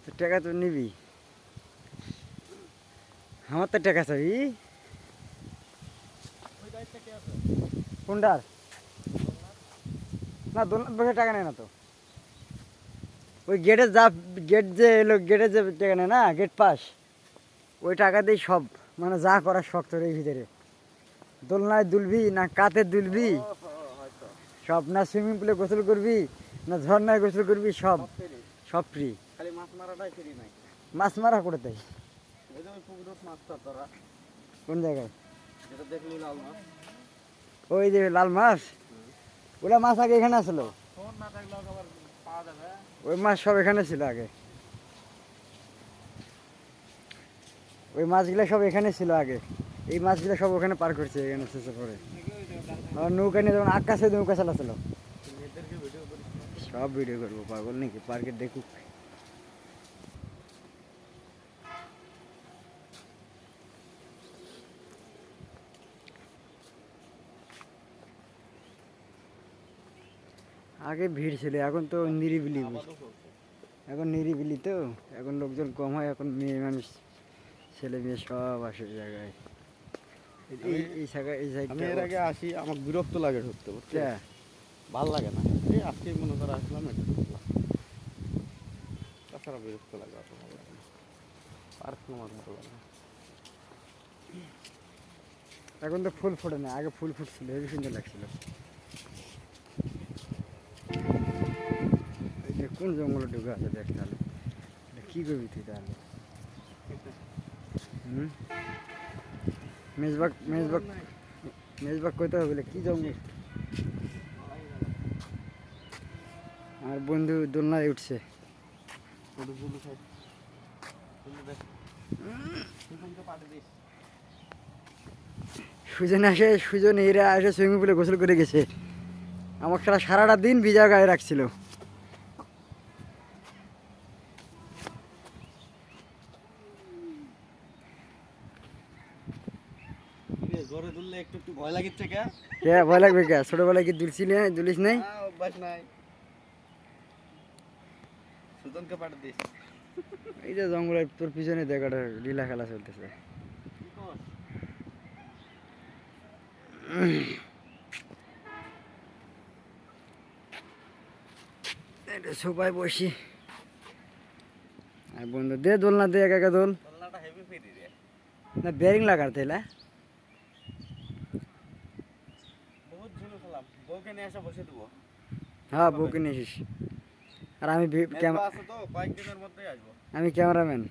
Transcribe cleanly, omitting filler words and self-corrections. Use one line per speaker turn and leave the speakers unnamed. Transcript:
তো টাকা তো নিবি, আমার তো টাকা চাবি। কোনটার? না দোলনার বসে টাকা নেয় না তো। ওই গেটে যা, গেট যে এলো, গেটে যে টাকা নেয় না, গেট পাস, ওই টাকা দিয়ে সব মানে যা করার শখ তোর এই ভিতরে। দোলনায় দুলবি না কাতে দুলবি সব, না সুইমিং পুলে গোসল করবি না ঝর্ণায় গোসল করবি, সব সব ফ্রি।
খালি মাছ মারাটাই ফ্রি নাই।
মাছ মারা করে দেয়।
ওই যে ওই পুকুরের মাছটা তোরা
কোন জায়গায়?
যেটা দেখলি লাল মাছ,
ওই যে লাল মাছ, ওলা মাছ আগে এখানে আসলো।
ফোন না থাকলেও আবার পাওয়া যাবে।
ওই মাছ সব এখানে ছিল আগে, ওই মাছগুলো সব এখানে ছিল আগে। এই মাছগুলো সব ওখানে পার করছে, এখানে শেষে পরে। আর নৌকা নিয়ে যখন আকাশে নৌকা চালাচ্ছিল, সব ভিডিও করবো, পাগল নাকি? পার্কে দেখুক। আগে ভিড় ছিল, এখন তো নিরিবিলি। এখন নিরিবিলি তো, এখন লোকজন কম হয়, এখন মেয়ে মানুষ ছেলে মেয়ে সব আসে এই জায়গায়। এই জায়গায় এই
আমি এর
জায়গায়
আগে আসি, আমার বিরক্ত লাগে ঢুকতে, বুঝতে ভাল লাগে না। এই আজকে মনে করে আসলাম, এটা ঢুকলাম, তাছাড়া বিরক্ত লাগে, অত ভালো লাগে না। পার্ক আমার ভালো লাগে না।
এখন তো ফুল ফোটে না, আগে ফুল ফুটছিল, হেবি সুন্দর লাগছিল। এই যে কোন জঙ্গলে ঢুকে আছে দেখ তাহলে, এটা কি করবি তুই তাহলে? হুম, মেজবাগ মেজবাগ মেজবাগ কইতে হবে, কি জঙ্গল? আমার বন্ধু দোলনায় উঠছে। সুজন আসে, সুজন এরা এসে সুইমিং পুলে গোসল করে গেছে। আমার সারাটা দিন ভিজা গায়ে রাখছিল।
জোরে দুললে একটু একটু ভয় লাগিচ্ছে কে?
কে ভয় লাগবে কে? ছোটবেলায় কি দুলছিলি না, দুলিস নাই?
অভ্যাস নাই। সুজনকে পাঠিয়ে দিস।
এই যে জঙ্গলের তোর পিছনে দেখাটা লীলা খেলা চলতেছে। এটা সোফায় বসি, আর বন্ধু দে দোলনা, দে একা একা দোল
দোলনাটা হেভি ফ্রি রে।
না, বেরিং লাগার তাইলে।
বহুত ঝুলু খেলাম, বউকে নিয়ে এসে বসে দেবো।
হ্যাঁ, বউকে নিয়ে এসিস। আর আমি
মেজবা আছে তো, কয়েকদিনের মধ্যেই আসবো।
আমি ক্যামেরাম্যান।